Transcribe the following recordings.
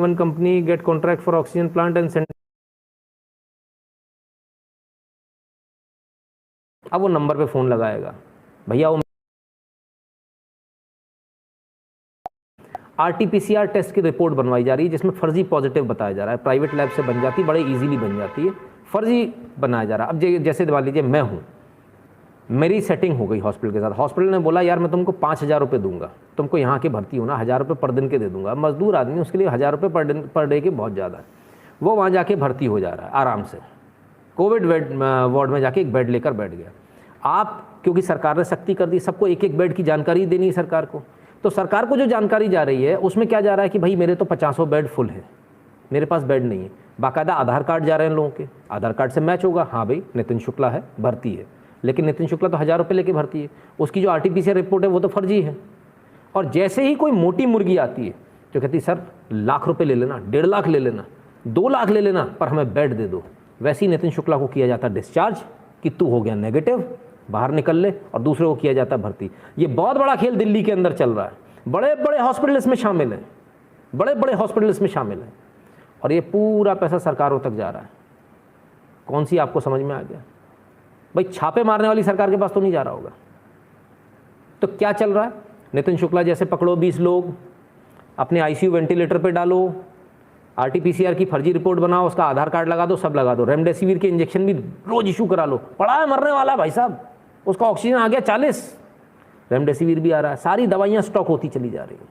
One company get contract for oxygen plant and send. अब वो number पे phone लगाएगा, भैया वो RT-PCR टेस्ट की रिपोर्ट बनवाई जा रही है जिसमें फर्जी पॉजिटिव बताया जा रहा है, प्राइवेट लैब से बन जाती, बड़े इजीली बन जाती है, फर्जी बनाया जा रहा है। अब जैसे मान लीजिए मैं हूँ, मेरी सेटिंग हो गई हॉस्पिटल के साथ, हॉस्पिटल ने बोला यार मैं तुमको 5,000 रुपये दूंगा, तुमको यहाँ के भर्ती होना 1,000 रुपये पर दिन के दे दूंगा। मजदूर आदमी, उसके लिए 1,000 रुपये पर डे के बहुत ज़्यादा है। वो वहाँ जाके भर्ती हो जा रहा है आराम से, कोविड वार्ड में जाके एक बेड लेकर बैठ गया। आप क्योंकि सरकार ने सख्ती कर दी, सबको एक एक बेड की जानकारी देनी है सरकार को, तो सरकार को जो जानकारी जा रही है उसमें क्या जा रहा है कि भाई मेरे तो 50 बेड फुल है, मेरे पास बेड नहीं है। बाकायदा आधार कार्ड जा रहे हैं लोगों के, आधार कार्ड से मैच होगा, हाँ भाई नितिन शुक्ला है, भर्ती है, लेकिन नितिन शुक्ला तो 1,000 रुपये लेके भर्ती है, उसकी जो RT-PCR रिपोर्ट है वो तो फर्जी है। और जैसे ही कोई मोटी मुर्गी आती है जो कहती सर लाख रुपये ले लेना, 1.5 लाख ले लेना, 2 लाख ले लेना, पर हमें बेड दे दो, वैसे ही नितिन शुक्ला को किया जाता डिस्चार्ज कि तू हो गया नेगेटिव, बाहर निकल ले, और दूसरे को किया जाता भर्ती। ये बहुत बड़ा खेल दिल्ली के अंदर चल रहा है, बड़े बड़े हॉस्पिटल इसमें शामिल हैं, बड़े बड़े हॉस्पिटल इसमें शामिल हैं, और ये पूरा पैसा सरकारों तक जा रहा है। कौन सी आपको समझ में आ गया? भाई छापे मारने वाली सरकार के पास तो नहीं जा रहा होगा। तो क्या चल रहा है? नितिन शुक्ला जैसे पकड़ो 20 लोग, अपने ICU वेंटिलेटर पे डालो, RT-PCR की फर्जी रिपोर्ट बनाओ, उसका आधार कार्ड लगा दो, सब लगा दो, रेमडेसिविर के इंजेक्शन भी रोज इशू करा लो, पड़ा है मरने वाला भाई साहब, उसका ऑक्सीजन आ गया 40, रेमडेसिविर भी आ रहा है, सारी दवाइयाँ स्टॉक होती चली जा रही हैं।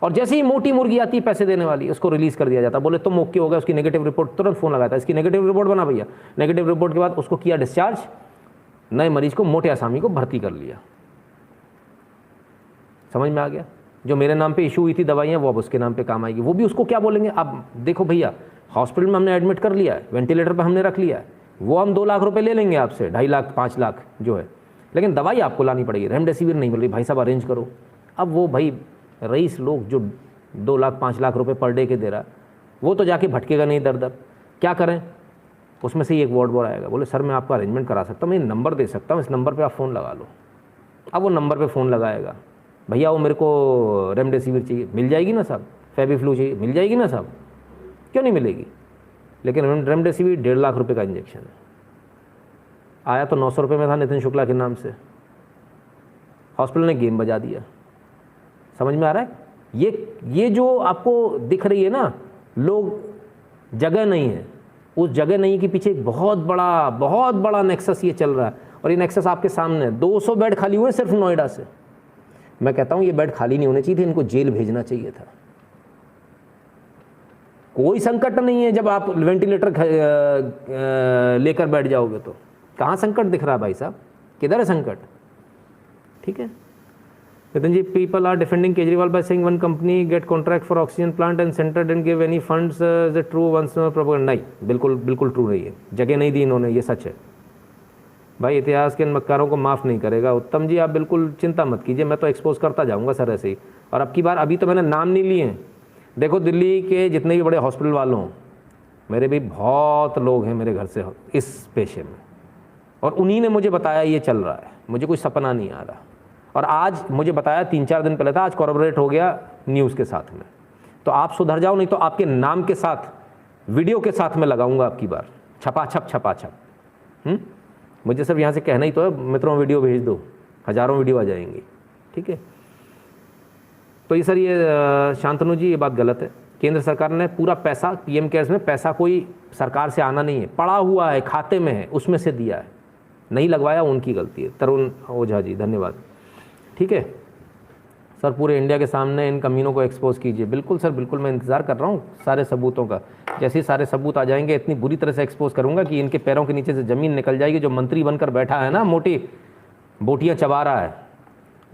और जैसे ही मोटी मुर्गी आती है पैसे देने वाली, उसको रिलीज़ कर दिया जाता है, बोले तुम ओके हो गया, उसकी नेगेटिव रिपोर्ट, तुरंत फ़ोन लगाता है, इसकी नेगेटिव रिपोर्ट बना भैया, नेगेटिव रिपोर्ट के बाद उसको किया डिस्चार्ज, नए मरीज को, मोटे आसामी को भर्ती कर लिया। समझ में आ गया? जो मेरे नाम पे इशू हुई थी दवाइयाँ, वो अब उसके नाम पे काम आएगी, वो भी उसको क्या बोलेंगे, अब देखो भैया हॉस्पिटल में हमने एडमिट कर लिया है, वेंटिलेटर पे हमने रख लिया है, वो हम 2 लाख रुपए ले लेंगे आपसे, 2.5 लाख 5 लाख जो है, लेकिन दवाई आपको लानी पड़ेगी, रेमडेसिविर नहीं मिल रही, भाई साहब अरेंज करो। अब वो भाई रईस लोग जो 2 लाख 5 लाख रुपए पर डे के दे रहा, वो तो जाके भटकेगा नहीं दर दर, क्या करें? उसमें से ही एक वार्ड बॉय आएगा, बोले सर मैं आपका अरेंजमेंट करा सकता हूँ, मैं नंबर दे सकता हूँ, इस नंबर पे आप फ़ोन लगा लो। अब वो नंबर पे फ़ोन लगाएगा, भैया वो मेरे को रेमडेसिविर चाहिए, मिल जाएगी ना साहब, फेविफ्लू चाहिए, मिल जाएगी ना साहब, क्यों नहीं मिलेगी? लेकिन रेमडेसिविर 1.5 लाख रुपये का इंजेक्शन है, आया तो 900 रुपये में था नितिन शुक्ला के नाम से, हॉस्पिटल ने गेम बजा दिया। समझ में आ रहा है? ये जो आपको दिख रही है ना, लोग जगह नहीं है, उस जगह नहीं के पीछे एक बहुत बड़ा नेक्सस ये चल रहा है, और ये नेक्सस आपके सामने 200 बेड खाली हुए सिर्फ नोएडा से। मैं कहता हूँ ये बेड खाली नहीं होने चाहिए थे, इनको जेल भेजना चाहिए था। कोई संकट नहीं है जब आप वेंटिलेटर लेकर बैठ जाओगे तो, कहाँ संकट दिख रहा है भाई साहब, किधर है संकट? ठीक है Nitin ji, people are defending Kejriwal by saying one company get contract for oxygen plant and centre didn't give any funds, is it true? Once propaganda? नहीं, बिल्कुल ट्रू नहीं है, जगह नहीं दी इन्होंने, ये सच है भाई। इतिहास के इन मक्कारों को माफ़ नहीं करेगा। उत्तम जी आप बिल्कुल चिंता मत कीजिए, मैं तो एक्सपोज करता जाऊँगा सर ऐसे ही। और अब की बार, अभी तो मैंने नाम नहीं लिए हैं, देखो दिल्ली के जितने भी बड़े हॉस्पिटल वालों, मेरे भी बहुत लोग हैं मेरे घर से इस पेशे में, और उन्हीं ने मुझे बताया ये चल रहा है, मुझे कोई सपना नहीं आ रहा। और आज मुझे बताया 3-4 दिन पहले था, आज कॉर्पोरेट हो गया न्यूज़ के साथ में। तो आप सुधर जाओ, नहीं तो आपके नाम के साथ वीडियो के साथ में लगाऊंगा आपकी बार, छपाछप। मुझे सिर्फ यहाँ से कहना ही तो है, मित्रों वीडियो भेज दो, हज़ारों वीडियो आ जाएंगी। ठीक है, तो ये सर ये शांतनु जी ये बात गलत है। केंद्र सरकार ने पूरा पैसा PM केयर्स में, पैसा कोई सरकार से आना नहीं है, पड़ा हुआ है खाते में है, उसमें से दिया है, नहीं लगवाया उनकी गलती है। तरुण ओझा जी धन्यवाद। ठीक है सर, पूरे इंडिया के सामने इन कमीनों को एक्सपोज कीजिए। बिल्कुल सर, बिल्कुल, मैं इंतज़ार कर रहा हूँ सारे सबूतों का। जैसे ही सारे सबूत आ जाएंगे, इतनी बुरी तरह से एक्सपोज करूँगा कि इनके पैरों के नीचे से ज़मीन निकल जाएगी। जो मंत्री बनकर बैठा है ना, मोटी बोटियाँ चबा रहा है,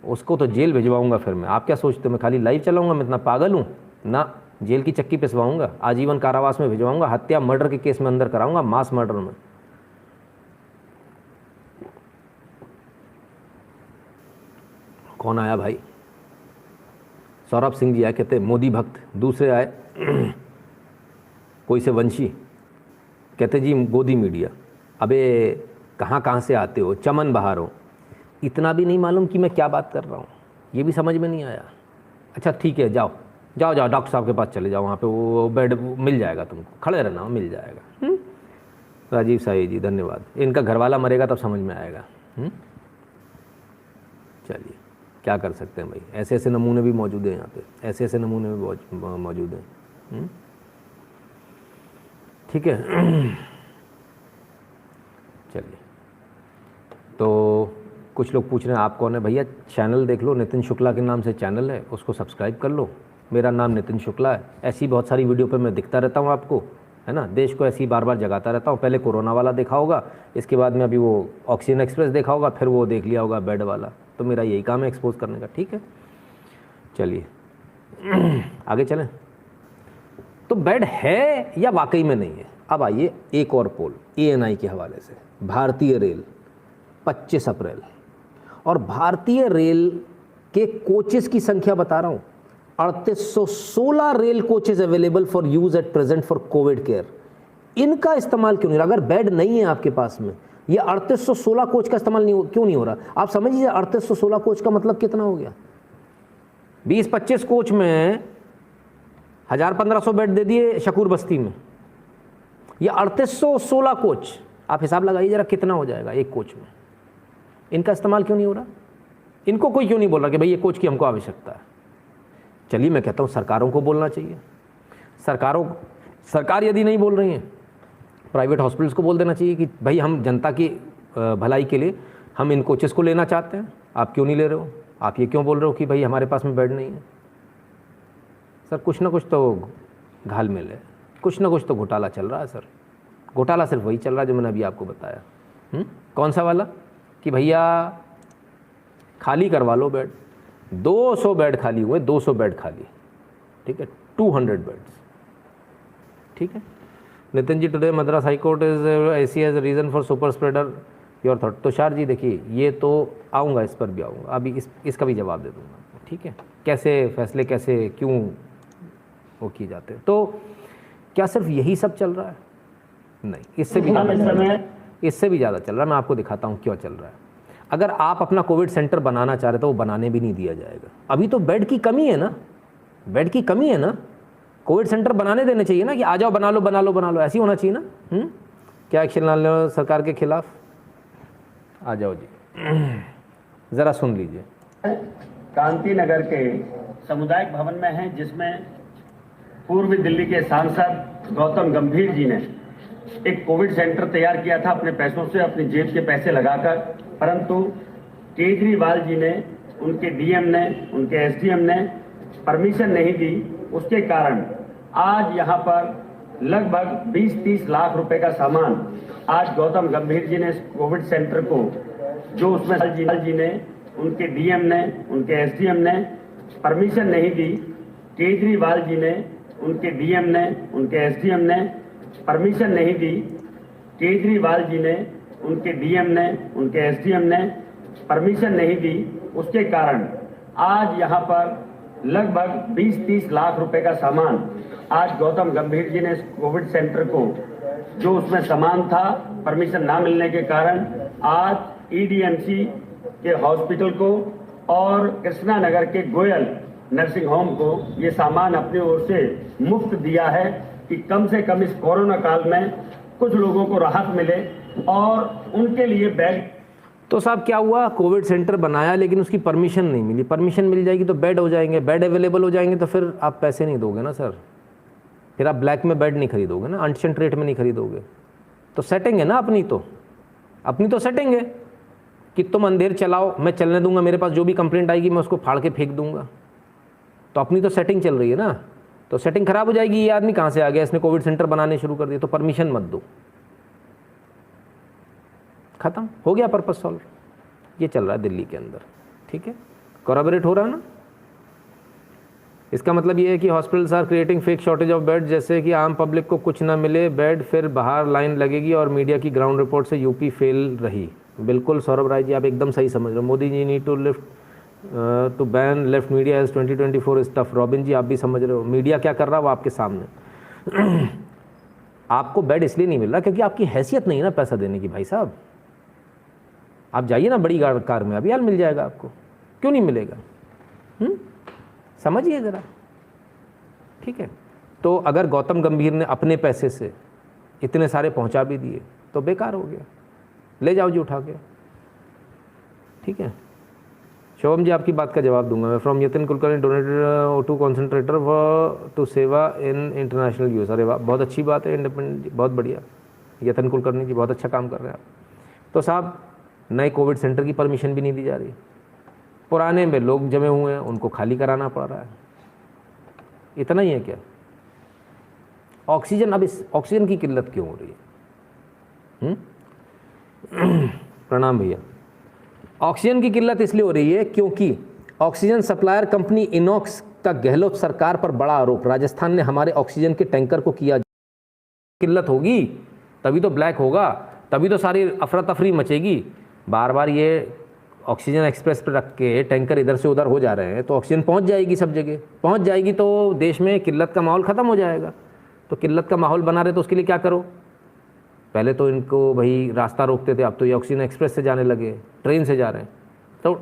उसको तो जेल भिजवाऊँगा फिर मैं। आप क्या सोचते हो मैं खाली लाइव चलाऊँगा? मैं इतना पागल हूँ ना, जेल की चक्की पिसवाऊँगा, आजीवन कारावास में भिजवाऊँगा, हत्या मर्डर के केस में अंदर कराऊँगा, मास मर्डर में। कौन आया भाई? सौरभ सिंह जी आए, कहते मोदी भक्त। दूसरे आए कोई से वंशी, कहते जी गोदी मीडिया। अबे कहाँ कहाँ से आते हो, चमन बहार हो, इतना भी नहीं मालूम कि मैं क्या बात कर रहा हूँ, ये भी समझ में नहीं आया। अच्छा ठीक है, जाओ जाओ जाओ डॉक्टर साहब के पास चले जाओ, वहाँ पे वो बेड मिल जाएगा, तुमको खड़े रहना, मिल जाएगा। राजीव साई जी धन्यवाद। इनका घरवाला मरेगा तब समझ में आएगा। चलिए क्या कर सकते हैं भाई, ऐसे ऐसे नमूने भी मौजूद हैं यहाँ पे, ऐसे ऐसे नमूने भी मौजूद हैं। ठीक है चलिए, तो कुछ लोग पूछ रहे हैं आप कौन है भैया, चैनल देख लो, नितिन शुक्ला के नाम से चैनल है, उसको सब्सक्राइब कर लो। मेरा नाम नितिन शुक्ला है। ऐसी बहुत सारी वीडियो पे मैं दिखता रहता हूँ आपको, है ना, देश को ऐसी बार बार जगाता रहता हूँ। पहले कोरोना वाला देखा होगा, इसके बाद में अभी वो ऑक्सीजन एक्सप्रेस देखा होगा, फिर वो देख लिया होगा बेड वाला। तो मेरा यही काम है एक्सपोज करने का। ठीक है चलिए आगे चलें। तो बेड है या वाकई में नहीं है। अब आइए एक और पोल ANI के हवाले से, भारतीय रेल 25 अप्रैल, और भारतीय रेल के कोचेस की संख्या बता रहा हूँ, 3816 rail coaches available for use at present for Covid care. इनका इस्तेमाल क्यों नहीं रहा? अगर बेड नहीं है आपके पास में, ये 3816 कोच का इस्तेमाल क्यों नहीं हो रहा? आप समझिए 3816 कोच का मतलब कितना हो गया, 20-25 कोच में 1000-1500 बेड दे दिए शकूर बस्ती में, ये 3816 कोच, आप हिसाब लगाइए जरा कितना हो जाएगा एक कोच में। इनका इस्तेमाल क्यों नहीं हो रहा? इनको कोई क्यों नहीं बोल रहा कि भाई ये कोच की हमको आवश्यकता है? चलिए मैं कहता हूँ सरकारों को बोलना चाहिए। सरकार यदि नहीं बोल रही हैं, प्राइवेट हॉस्पिटल्स को बोल देना चाहिए कि भाई हम जनता की भलाई के लिए हम इन कोचेस को लेना चाहते हैं, आप क्यों नहीं ले रहे हो? आप ये क्यों बोल रहे हो कि भाई हमारे पास में बेड नहीं है? सर कुछ ना कुछ तो घालमेल है, कुछ ना कुछ तो घोटाला चल रहा है सर। घोटाला सिर्फ वही चल रहा है जो मैंने अभी आपको बताया। कौन सा वाला? कि भैया खाली करवा लो बेड, 200 बेड खाली हुए, 200 बेड खाली, ठीक है, 200 बेड्स। ठीक है Nitin ji, today Madras high court is EC as reason for super spreader your thought. Tushar ji देखिए, ये तो आऊँगा, इस पर भी आऊँगा, अभी इसका भी जवाब दे दूँगा। ठीक है, कैसे फैसले कैसे क्यों वो किए जाते हैं। तो क्या सिर्फ यही सब चल रहा है? नहीं, इससे भी ज़्यादा चल रहा है। मैं आपको दिखाता हूँ क्यों चल रहा है। अगर आप अपना कोविड सेंटर बनाना चाह रहे तो वो बनाने भी नहीं दिया जाएगा। अभी तो बेड की कमी है ना, बेड की कमी है ना, कोविड सेंटर बनाने देने चाहिए ना, कि आ जाओ बना लो बना लो बना लो, ऐसी होना चाहिए ना। क्या एक्शन ला लो सरकार के खिलाफ? आ जाओ जी ज़रा सुन लीजिए। क्रांति नगर के सामुदायिक भवन में है, जिसमें पूर्व दिल्ली के सांसद गौतम गंभीर जी ने एक कोविड सेंटर तैयार किया था अपने पैसों से, अपनी जेब के पैसे लगाकर, परंतु केजरीवाल जी ने, उनके डीएम ने, उनके एसडीएम ने परमिशन नहीं दी। उसके कारण आज यहाँ पर लगभग 20-30 लाख रुपए का सामान आज गौतम गंभीर जी ने इस कोविड सेंटर को, जो उसमें जी ने, उनके डीएम ने, उनके एसडीएम ने परमिशन नहीं दी, केजरीवाल जी ने, उनके डीएम ने, उनके एसडीएम ने परमिशन नहीं दी, केजरीवाल जी ने, उनके डीएम ने, उनके एसडीएम ने परमिशन नहीं दी। उसके कारण आज यहाँ पर लगभग 20-30 लाख रुपए का सामान आज गौतम गंभीर जी ने इस कोविड सेंटर को, जो उसमें सामान था, परमिशन ना मिलने के कारण आज ईडीएमसी के हॉस्पिटल को और कृष्णा नगर के गोयल नर्सिंग होम को ये सामान अपनी ओर से मुफ्त दिया है, कि कम से कम इस कोरोना काल में कुछ लोगों को राहत मिले और उनके लिए बेड। तो साहब क्या हुआ, कोविड सेंटर बनाया लेकिन उसकी परमिशन नहीं मिली। परमिशन मिल जाएगी तो बेड हो जाएंगे, बेड अवेलेबल हो जाएंगे तो फिर आप पैसे नहीं दोगे ना सर, फिर आप ब्लैक में बेड नहीं खरीदोगे ना, अनशेंट रेट में नहीं खरीदोगे। तो सेटिंग है ना अपनी तो सेटिंग है कि तुम अंधेर चलाओ, मैं चलने दूंगा, मेरे पास जो भी कंप्लेंट आएगी मैं उसको फाड़ के फेंक दूंगा। तो अपनी तो सेटिंग चल रही है ना, तो सेटिंग खराब हो जाएगी। ये आदमी कहाँ से आ गया, इसने कोविड सेंटर बनाने शुरू कर दिए, तो परमिशन मत दो, खत्म हो गया, पर्पस सॉल्व। ये चल रहा है दिल्ली के अंदर। ठीक है, कोराबोरेट हो रहा है ना। इसका मतलब ये है कि hospitals are creating fake shortage of bed, जैसे कि आम पब्लिक को कुछ ना मिले बेड, फिर बाहर लाइन लगेगी, और मीडिया की ग्राउंड रिपोर्ट से यूपी फेल रही। बिल्कुल सौरभ राय जी, आप एकदम सही समझ रहे हो। Modi ji need to lift to ban left media as 2024 is tough. Robin ji आप भी समझ रहे हो, मीडिया क्या कर रहा है वो आपके सामने। आपको बेड इसलिए नहीं मिल रहा क्योंकि आपकी हैसियत नहीं है ना पैसा देने की, भाई साहब। आप जाइए ना बड़ी कार में, अभी हाल मिल जाएगा आपको, क्यों नहीं मिलेगा? समझिए ज़रा, ठीक है। तो अगर गौतम गंभीर ने अपने पैसे से इतने सारे पहुंचा भी दिए तो बेकार हो गया, ले जाओ जी उठा के, ठीक है। शोभम जी आपकी बात का जवाब दूंगा मैं। From Yatin Kulkarni donated O2 concentrator to Seva in international use. अरे वाह, बहुत अच्छी बात है, इंडिपेंडेंट जी, बहुत बढ़िया। यतिन कुलकर्णी जी बहुत अच्छा काम कर रहे हैं आप। तो साहब नए कोविड सेंटर की परमिशन भी नहीं दी जा रही, पुराने में लोग जमे हुए हैं उनको खाली कराना पड़ रहा है। इतना ही है क्या? ऑक्सीजन, अब इस ऑक्सीजन की किल्लत क्यों हो रही है? प्रणाम भैया। ऑक्सीजन की किल्लत इसलिए हो रही है क्योंकि ऑक्सीजन सप्लायर कंपनी इनॉक्स का गहलोत सरकार पर बड़ा आरोप। राजस्थान ने हमारे ऑक्सीजन के टैंकर को किया, किल्लत होगी तभी तो ब्लैक होगा, तभी तो सारी अफरा तफरी मचेगी। बार बार ये ऑक्सीजन एक्सप्रेस पर रख के टैंकर इधर से उधर हो जा रहे हैं तो ऑक्सीजन पहुंच जाएगी, सब जगह पहुंच जाएगी तो देश में किल्लत का माहौल ख़त्म हो जाएगा। तो किल्लत का माहौल बना रहे तो उसके लिए क्या करो? पहले तो इनको भाई रास्ता रोकते थे, अब तो ये ऑक्सीजन एक्सप्रेस से जाने लगे, ट्रेन से जा रहे हैं, तो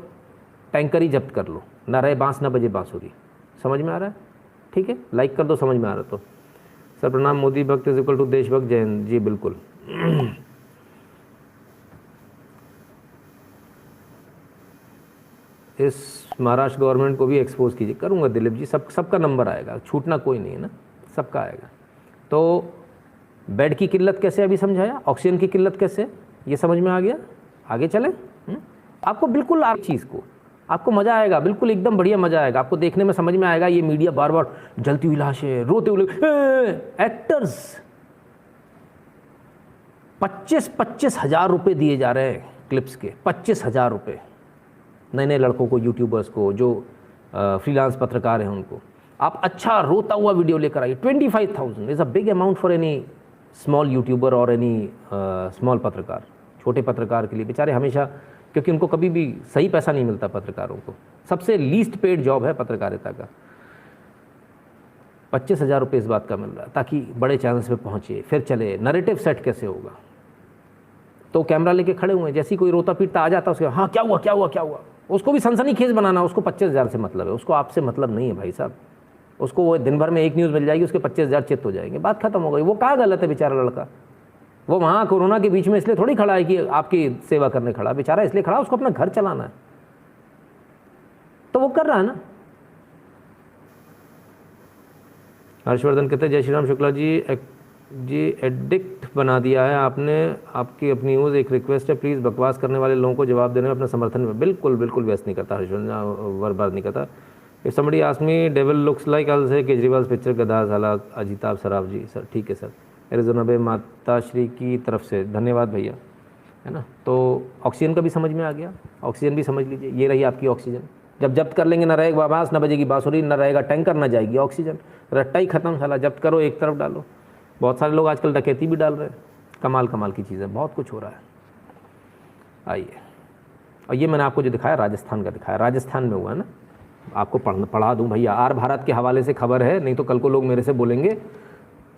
टैंकर ही जब्त कर लो, ना रहे बांस ना बजे बांसुरी। समझ में आ रहा है? ठीक है, लाइक कर दो समझ में आ रहा तो। सर प्रणाम, मोदी भक्त इज इक्वल टू देशभक्त, जय हिंद जी। बिल्कुल इस महाराष्ट्र गवर्नमेंट को भी एक्सपोज कीजिए। करूँगा दिलीप जी, सबका नंबर आएगा, छूटना कोई नहीं है ना, सबका आएगा। तो बेड की किल्लत कैसे अभी समझाया, ऑक्सीजन की किल्लत कैसे, ये समझ में आ गया। आगे चलें। आपको बिल्कुल आप चीज़ को आपको मज़ा आएगा, बिल्कुल एकदम बढ़िया मज़ा आएगा आपको, देखने में समझ में आएगा। ये मीडिया बार बार जलती हुई लाशें, रोते हुए एक्टर्स, 25-25 हज़ार रुपये दिए जा रहे हैं क्लिप्स के, 25 हज़ार रुपये नए नए लड़कों को, यूट्यूबर्स को, जो फ्रीलांस पत्रकार हैं उनको। आप अच्छा रोता हुआ वीडियो लेकर आइए। 25,000 is a big amount for any small YouTuber और एनी स्मॉल पत्रकार। छोटे पत्रकार के लिए बेचारे हमेशा, क्योंकि उनको कभी भी सही पैसा नहीं मिलता पत्रकारों को, सबसे लीस्ट पेड जॉब है पत्रकारिता का। 25 हज़ार रुपये इस बात का मिल रहा है ताकि बड़े चैनल्स पे पहुँचे, फिर चले। नरेटिव सेट कैसे होगा? तो कैमरा लेके खड़े हुए हैं, जैसे ही कोई रोता पीटता आ जाता उसके, हाँ क्या हुआ क्या हुआ क्या हुआ, उसको भी सनसनीखेज बनाना, उसको 25 हज़ार से मतलब है, उसको आपसे मतलब नहीं है भाई साहब। उसको वो दिन भर में एक न्यूज़ मिल जाएगी, उसके 25 हज़ार चित्त हो जाएंगे, बात खत्म हो गई। वो कहाँ गलत है बेचारा लड़का? वो वहाँ कोरोना के बीच में इसलिए थोड़ी खड़ा है कि आपकी सेवा करने खड़ा, बेचारा इसलिए खड़ा उसको अपना घर चलाना है, तो वो कर रहा है ना। हर्षवर्धन कहते हैं जय श्री राम शुक्ला जी एडिक्ट बना दिया है आपने, आपकी अपनी न्यूज़। एक रिक्वेस्ट है, प्लीज़ बकवास करने वाले लोगों को जवाब देने में अपना समर्थन में। बिल्कुल बिल्कुल व्यस्त नहीं करता हर्षवर्धन, बर्बाद नहीं करता। If somebody ask me devil looks like, I will say Kejriwal picture गधा साला अजिताभ सराफ जी। सर ठीक है सर, एरिज़ोना बे माता श्री की तरफ से धन्यवाद भैया, है ना। तो ऑक्सीजन का भी समझ में आ गया, ऑक्सीजन भी समझ लीजिए, ये रही आपकी ऑक्सीजन। जब जब्त कर लेंगे, ना रहेगा बांस ना बजेगी बांसुरी, ना रहेगा टैंकर ना जाएगी ऑक्सीजन, रट्टा ही खत्म साला। जब्त करो एक तरफ डालो। बहुत सारे लोग आजकल डकैती भी डाल रहे हैं, कमाल कमाल की चीज़ें, बहुत कुछ हो रहा है। आइए, और ये मैंने आपको जो दिखाया राजस्थान का दिखाया, राजस्थान में हुआ है ना, आपको पढ़ा दूं भैया। आर भारत के हवाले से खबर है, नहीं तो कल को लोग मेरे से बोलेंगे।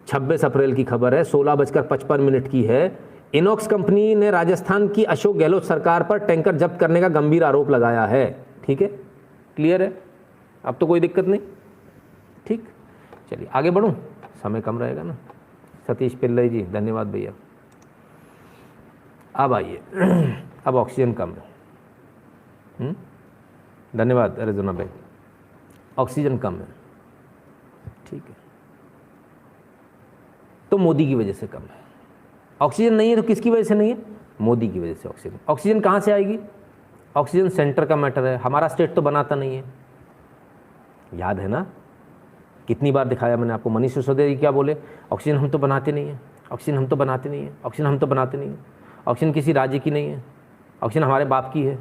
26 अप्रैल की खबर है, 16:55 की है। इनॉक्स कंपनी ने राजस्थान की अशोक गहलोत सरकार पर टैंकर जब्त करने का गंभीर आरोप लगाया है। ठीक है, क्लियर है, अब तो कोई दिक्कत नहीं। ठीक, चलिए आगे बढ़ूं, समय कम रहेगा ना। सतीश पिल्लई जी धन्यवाद भैया। अब आइए, अब ऑक्सीजन कम है। धन्यवाद एरिज़ोना भाई। ऑक्सीजन कम है, ठीक है, तो मोदी की वजह से कम है। ऑक्सीजन नहीं है तो किसकी वजह से नहीं है? मोदी की वजह से ऑक्सीजन। ऑक्सीजन कहाँ से आएगी? ऑक्सीजन सेंटर का मैटर है, हमारा स्टेट तो बनाता नहीं है। याद है ना, कितनी बार दिखाया मैंने आपको। मनीष सिसोदिया जी क्या बोले? ऑक्सीजन हम तो बनाते नहीं हैं, ऑक्सीजन हम तो बनाते नहीं हैं, ऑक्सीजन हम तो बनाते नहीं हैं। ऑक्सीजन किसी राज्य की नहीं है, ऑक्सीजन हमारे बाप की है,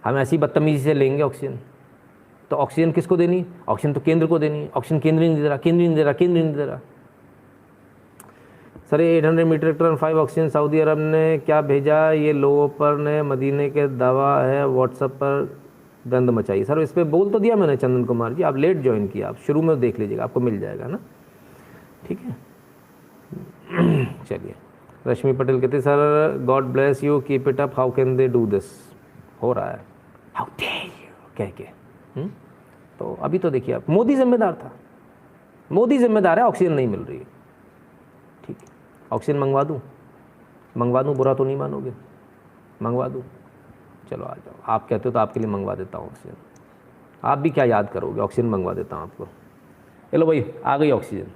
हम ऐसी बदतमीजी से लेंगे ऑक्सीजन। तो ऑक्सीजन किसको देनी? ऑक्सीजन तो केंद्र को देनी है। ऑक्सीजन केंद्र नहीं दे रहा, केंद्र नहीं दे रहा, केंद्र नहीं दे रहा। Sir 800 metric ton 5 oxygen Saudi Arab ने क्या भेजा? ये लोगों पर ने मदीने के दावा है, व्हाट्सएप पर गंद मचाई। सर इस पर बोल तो दिया मैंने चंदन कुमार जी, आप लेट ज्वाइन किया, आप शुरू में देख लीजिएगा, आपको मिल जाएगा ना। ठीक है, चलिए रश्मि पटेल कहते sir God bless you keep it up, how can they do this. हो रहा है, हाउ डेयर यू कह के। तो अभी तो देखिए आप, मोदी जिम्मेदार था, मोदी जिम्मेदार है, ऑक्सीजन नहीं मिल रही है। ठीक है, ऑक्सीजन मंगवा दूँ, बुरा तो नहीं मानोगे, मंगवा दूँ? चलो आ जाओ, आप कहते हो तो आपके लिए मंगवा देता हूँ ऑक्सीजन। आप भी क्या याद करोगे, ऑक्सीजन मंगवा देता हूँ आपको। चलो भाई आ गई ऑक्सीजन,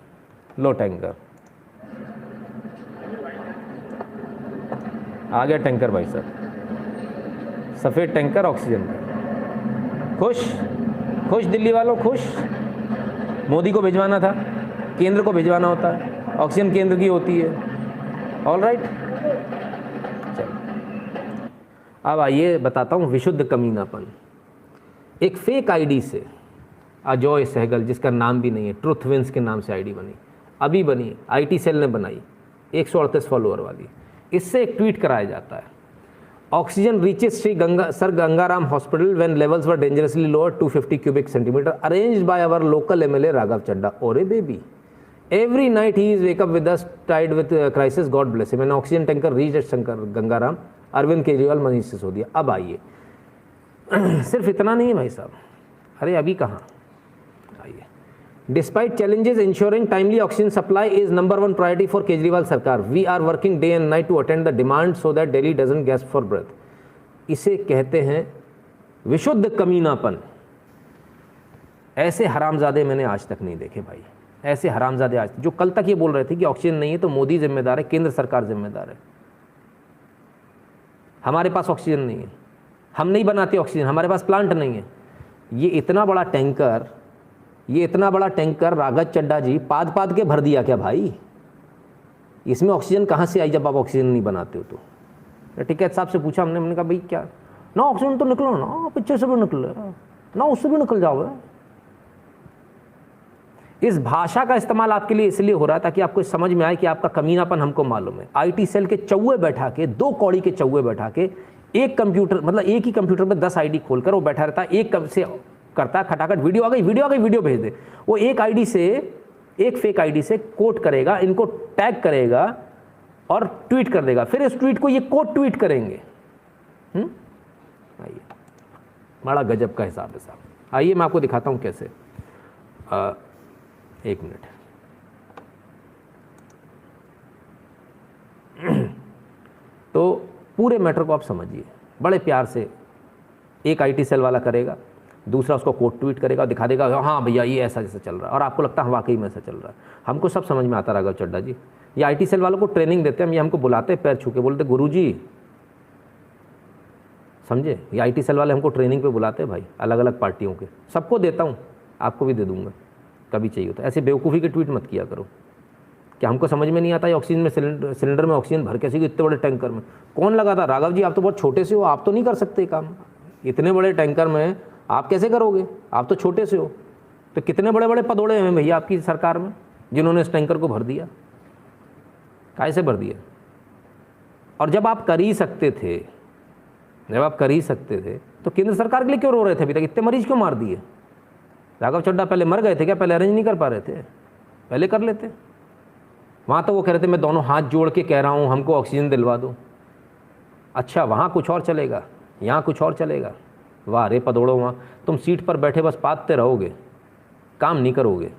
लो टैंकर आ गया, टैंकर भाई साहब, सफ़ेद टैंकर ऑक्सीजन का। खुश दिल्ली वालों, खुश। मोदी को भिजवाना था, केंद्र को भिजवाना होता है, ऑक्सीजन केंद्र की होती है। ऑल राइट, चलो अब आइए बताता हूँ विशुद्ध कमीनापन। एक फेक आईडी से अजॉय सहगल, जिसका नाम भी नहीं है, ट्रुथ विंस के नाम से आईडी बनी, अभी बनी, आईटी सेल ने बनाई, 138 फॉलोअर वाली। इससे एक ट्वीट कराया जाता है, oxygen reaches Shri Sir Gangaram hospital when levels were dangerously lower 250 cubic centimetre arranged by our local MLA Raghav Chadha. Our baby, every night he is wake up with us tied with crisis, god bless him. An oxygen tanker reached at Shankar Gangaram, Arvind Kejriwal, Manish Sisodia. अब आइए, सिर्फ इतना नहीं है भाई साहब, अरे अभी कहाँ, आइए। Despite challenges ensuring timely oxygen supply is number 1 priority for Kejriwal सरकार। We are working day and night to attend the demand so that Delhi doesn't gasp for breath. इसे कहते हैं विशुद्ध कमीनापन। ऐसे हरामजादे मैंने आज तक नहीं देखे भाई, ऐसे हरामजादे आज, जो कल तक ये बोल रहे थे कि ऑक्सीजन नहीं है तो मोदी जिम्मेदार है, केंद्र सरकार जिम्मेदार है। हमारे पास ऑक्सीजन नहीं है, हम नहीं बनाते ऑक्सीजन, हमारे पास प्लांट नहीं है। ये इतना बड़ा टैंकर राघव चड्डा जी पाद के भर दिया क्या भाई? इसमें ऑक्सीजन कहाँ से आई जब आप ऑक्सीजन नहीं बनाते हो? तो टिकैत साहब से पूछा हमने कहा भाई क्या ना, ऑक्सीजन तो निकलो ना, पीछे से भी निकले ना, उससे भी निकल जाओ। इस भाषा का इस्तेमाल आपके लिए इसलिए हो रहा है ताकि आपको समझ में आए कि आपका कमीनापन हमको मालूम है। आईटी सेल के चौवे बैठा के, 2 कौड़ी के चौवे बैठा के, एक कंप्यूटर, मतलब एक ही कंप्यूटर में 10 आईडी खोलकर वो बैठा रहता है, एक कब से करता है खटाखट, वीडियो आ गई, वीडियो भेज दे। वो एक आईडी से, एक फेक आईडी से कोट करेगा, इनको टैग करेगा और ट्वीट कर देगा, फिर इस ट्वीट को ये कोट ट्वीट करेंगे। आइए, बड़ा गजब का हिसाब है साहब। आइए मैं आपको दिखाता हूँ कैसे। एक मिनट, तो पूरे मैटर को आप समझिए बड़े प्यार से। एक आईटी सेल वाला करेगा, दूसरा उसको कोट ट्वीट करेगा, दिखा देगा हाँ भैया ये ऐसा जैसा चल रहा है, और आपको लगता है वाकई में ऐसा चल रहा है। हमको सब समझ में आता राघव चड्डा जी। ये आईटी सेल वालों को ट्रेनिंग देते हैं, हम ये हमको बुलाते हैं, पैर छू के बोलते गुरुजी, समझे? ये आईटी सेल वाले हमको ट्रेनिंग पे बुलाते हैं भाई, अलग अलग पार्टियों के। सबको देता हूँ, आपको भी दे दूँगा कभी चाहिए तो। ऐसे बेवकूफ़ी के ट्वीट मत किया करो कि हमको समझ में नहीं आता है ऑक्सीजन में, सिलेंडर में ऑक्सीजन भर कैसे इतने बड़े टैंकर में कौन लगाता? राघव जी आप तो बहुत छोटे से हो, आप तो नहीं कर सकते काम। इतने बड़े टैंकर में आप कैसे करोगे? आप तो छोटे से हो। तो कितने बड़े बड़े पदोड़े हैं भैया आपकी सरकार में जिन्होंने इस टैंकर को भर दिया? कैसे भर दिया? और जब आप कर ही सकते थे, तो केंद्र सरकार के लिए क्यों रो रहे थे अभी तक? इतने मरीज क्यों मार दिए? राघव चड्डा पहले मर गए थे क्या? पहले अरेंज नहीं कर पा रहे थे? पहले कर लेते। वहाँ तो वो कह रहे थे मैं दोनों हाथ जोड़ के कह रहा हूँ हमको ऑक्सीजन दिलवा दो। अच्छा, वहाँ कुछ और चलेगा, यहाँ कुछ और चलेगा। वाह रे पदोड़ो, वहाँ तुम सीट पर बैठे बस पादते रहोगे, काम नहीं करोगे।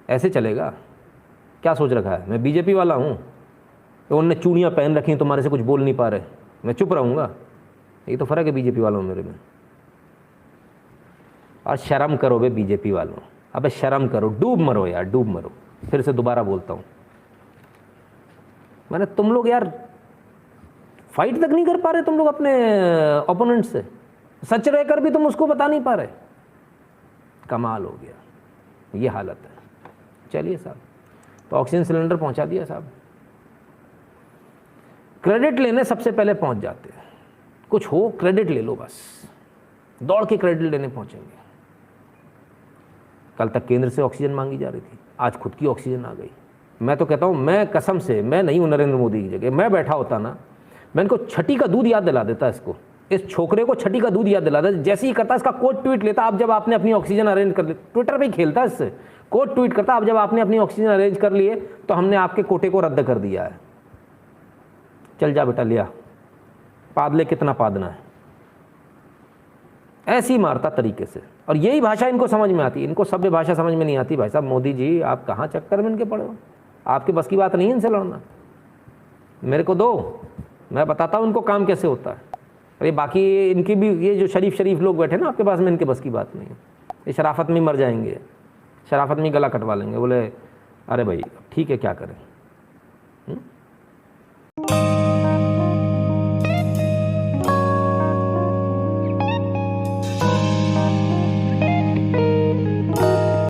ऐसे चलेगा? क्या सोच रखा है मैं बीजेपी वाला हूँ तो उनने चूड़ियाँ पहन रखी हैं, तुम्हारे से कुछ बोल नहीं पा रहे, मैं चुप रहूँगा? ये तो फ़र्क है बीजेपी वालों मेरे में। और शर्म करो बे बीजेपी वालों, अबे शर्म करो, डूब मरो यार, डूब मरो। फिर से दोबारा बोलता हूँ, मैंने तुम लोग यार फाइट तक नहीं कर पा रहे तुम लोग अपने ओपोनेंट से, सच रहकर भी तुम उसको बता नहीं पा रहे। कमाल हो गया, ये हालत है। चलिए साहब, तो ऑक्सीजन सिलेंडर पहुंचा दिया साहब। क्रेडिट लेने सबसे पहले पहुंच जाते हैं, कुछ हो क्रेडिट ले लो, बस दौड़ के क्रेडिट लेने पहुंचेंगे। कल तक केंद्र से ऑक्सीजन मांगी जा रही थी, आज खुद की ऑक्सीजन आ गई। मैं तो कहता हूँ, मैं कसम से, मैं नहीं हूँ नरेंद्र मोदी की जगह, मैं बैठा होता ना, मैं इनको छठी का दूध याद दिला देता, इसको, इस छोकरे को छठी का दूध याद दिला देता। जैसे ही करता इसका कोट ट्वीट लेता, अब जब आपने अपनी ऑक्सीजन अरेंज कर ली, ट्विटर पे ही खेलता इससे, कोर्ट ट्वीट करता अब जब आपने अपनी ऑक्सीजन अरेंज कर लिए तो हमने आपके कोटे को रद्द कर दिया है, चल जा बेटा लिया, पाद ले कितना पादना है। ऐसी मारता तरीके से, और यही भाषा इनको समझ में आती है। इनको सभ्य भाषा समझ में नहीं आती। भाई साहब मोदी जी आप कहाँ चक्कर में इनके पड़े हो, आपके बस की बात नहीं है इनसे लड़ना। मेरे को दो, मैं बताता हूँ इनको काम कैसे होता है। अरे बाकी इनकी भी ये जो शरीफ लोग बैठे ना आपके पास में, इनके बस की बात नहीं है। ये शराफत में मर जाएंगे, शराफत में गला कटवा लेंगे। बोले अरे भाई ठीक है क्या करें।